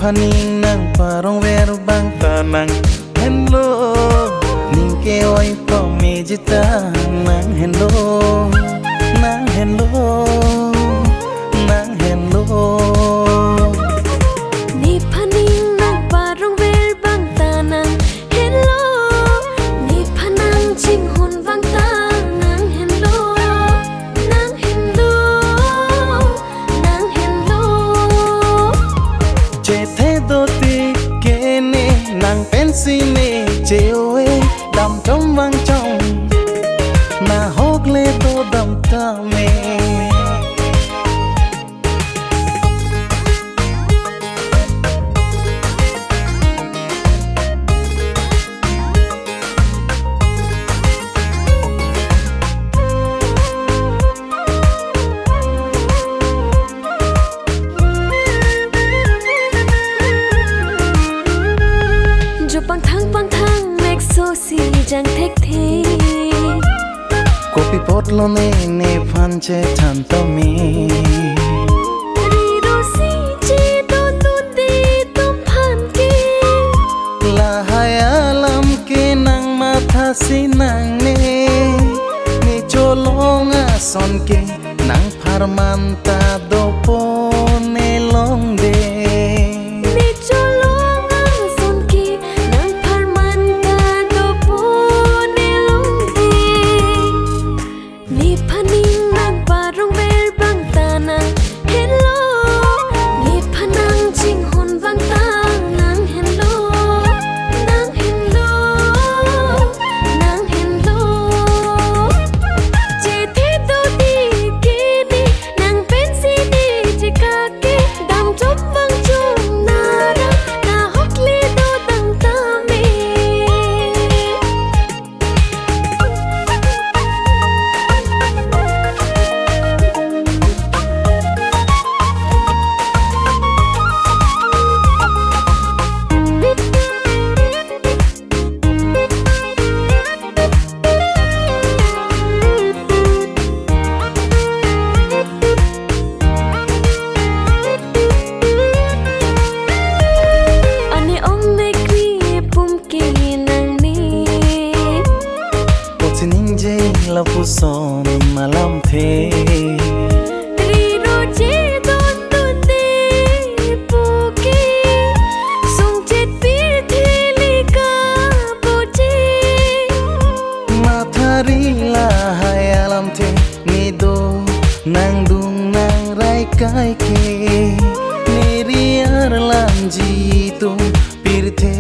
Paning nang parong veru bang tanang hello ning ke oi po mejita nang hello nang hello nang hello ni paning nang parong veru bang tanang hello ni panang ching hun bang tanang hello nang hello nang hello nàng pensi ne cheoe đam trong vang trong na hốc le to đam ta me bang thang mek so si jang thek the copy pot lo ne phan che than to me ri ro si che to tu ti tum phan ke la hai alam ke nang ma tha si nang ne ni cholong a son ke nang pharman ta do po ne long de la puson malam the ri ro che don tu te pu ke sung chet pir theli ka po che mathari la hai alam the ni do nang dung nang rai kai ke ni riar lam ji tu pir the